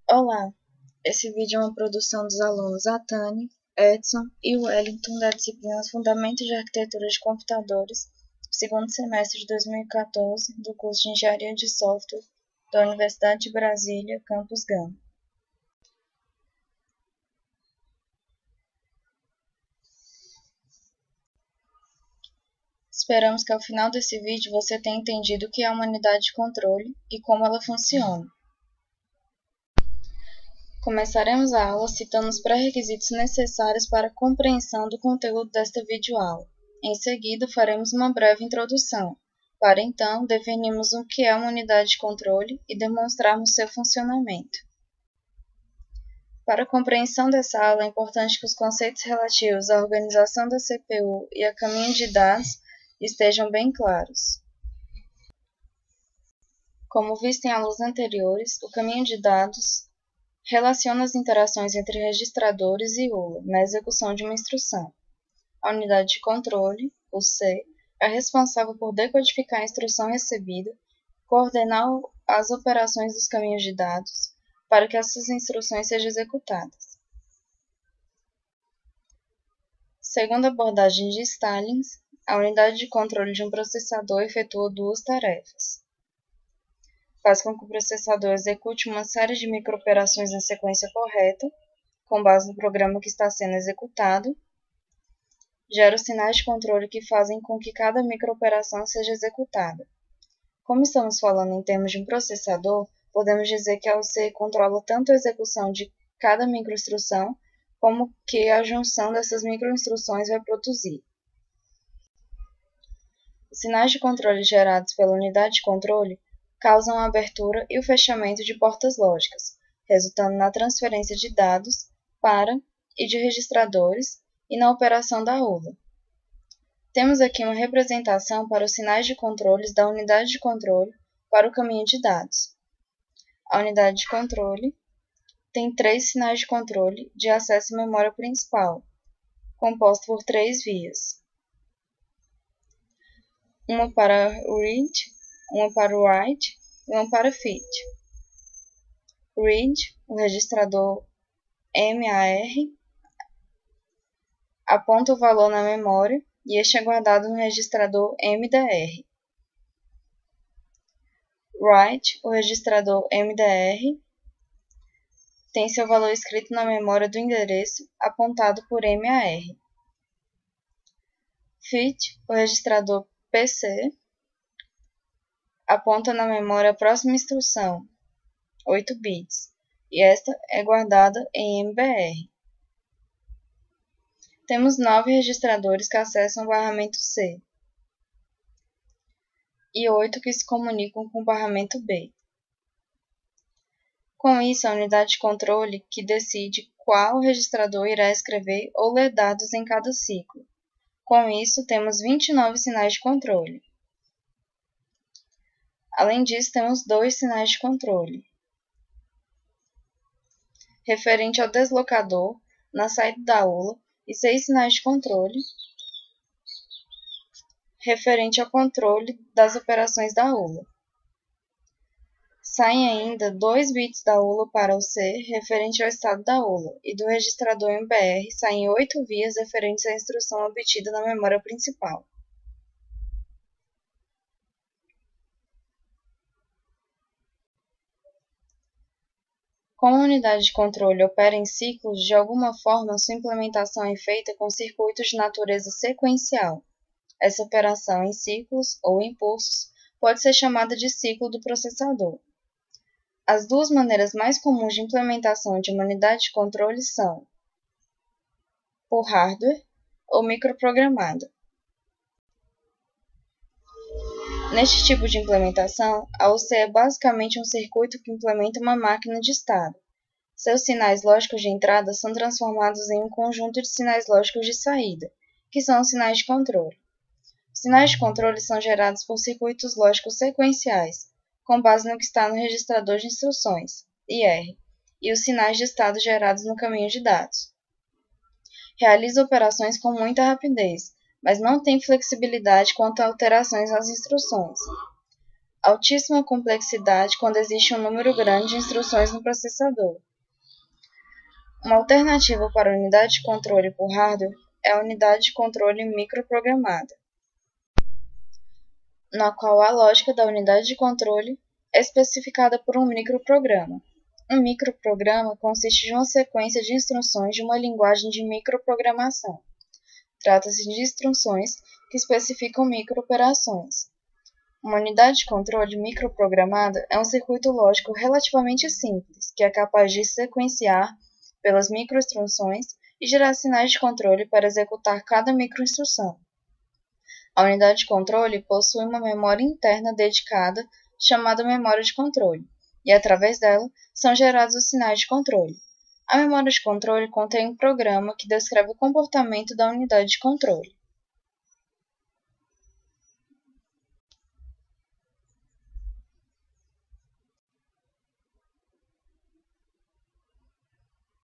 Olá, esse vídeo é uma produção dos alunos Atani, Edson e Wellington da disciplina Fundamentos de Arquitetura de Computadores, segundo semestre de 2014, do curso de Engenharia de Software da Universidade de Brasília, Campus Gama. Esperamos que ao final desse vídeo você tenha entendido o que é uma unidade de controle e como ela funciona. Começaremos a aula citando os pré-requisitos necessários para a compreensão do conteúdo desta videoaula. Em seguida, faremos uma breve introdução, para então definirmos o que é uma unidade de controle e demonstrarmos seu funcionamento. Para a compreensão dessa aula, é importante que os conceitos relativos à organização da CPU e a caminho de dados estejam bem claros. Como visto em aulas anteriores, o caminho de dados relaciona as interações entre registradores e ULA na execução de uma instrução. A unidade de controle, o C, é responsável por decodificar a instrução recebida, coordenar as operações dos caminhos de dados para que essas instruções sejam executadas. Segundo a abordagem de Stallings, a unidade de controle de um processador efetua duas tarefas. Faz com que o processador execute uma série de microoperações na sequência correta, com base no programa que está sendo executado, gera os sinais de controle que fazem com que cada microoperação seja executada. Como estamos falando em termos de um processador, podemos dizer que a UC controla tanto a execução de cada microinstrução, como que a junção dessas microinstruções vai produzir. Os sinais de controle gerados pela unidade de controle causam a abertura e o fechamento de portas lógicas, resultando na transferência de dados para e de registradores e na operação da ULA. Temos aqui uma representação para os sinais de controles da unidade de controle para o caminho de dados. A unidade de controle tem três sinais de controle de acesso à memória principal, composto por três vias. Uma para read, uma para write e uma para fit. Read, o registrador MAR, aponta o valor na memória e este é guardado no registrador MDR. Write, o registrador MDR, tem seu valor escrito na memória do endereço apontado por MAR. Fit, o registrador PC, aponta na memória a próxima instrução, 8 bits, e esta é guardada em MBR. Temos 9 registradores que acessam o barramento C e 8 que se comunicam com o barramento B. Com isso, a unidade de controle que decide qual registrador irá escrever ou ler dados em cada ciclo. Com isso, temos 29 sinais de controle. Além disso, temos 2 sinais de controle, referente ao deslocador na saída da ULA, e 6 sinais de controle, referente ao controle das operações da ULA. Saem ainda 2 bits da ULA para o C, referente ao estado da ULA, e do registrador MBR saem 8 vias referentes à instrução obtida na memória principal. Como a unidade de controle opera em ciclos, de alguma forma sua implementação é feita com circuitos de natureza sequencial. Essa operação em ciclos ou impulsos pode ser chamada de ciclo do processador. As duas maneiras mais comuns de implementação de uma unidade de controle são por hardware ou microprogramada. Neste tipo de implementação, a UC é basicamente um circuito que implementa uma máquina de estado. Seus sinais lógicos de entrada são transformados em um conjunto de sinais lógicos de saída, que são os sinais de controle. Os sinais de controle são gerados por circuitos lógicos sequenciais, com base no que está no registrador de instruções, IR, e os sinais de estado gerados no caminho de dados. Realiza operações com muita rapidez, mas não tem flexibilidade quanto a alterações nas instruções. altíssima complexidade quando existe um número grande de instruções no processador. Uma alternativa para a unidade de controle por hardware é a unidade de controle microprogramada, na qual a lógica da unidade de controle é especificada por um microprograma. Um microprograma consiste de uma sequência de instruções de uma linguagem de microprogramação. Trata-se de instruções que especificam microoperações. Uma unidade de controle microprogramada é um circuito lógico relativamente simples, que é capaz de sequenciar pelas microinstruções e gerar sinais de controle para executar cada microinstrução. A unidade de controle possui uma memória interna dedicada, chamada memória de controle, e através dela são gerados os sinais de controle. A memória de controle contém um programa que descreve o comportamento da unidade de controle.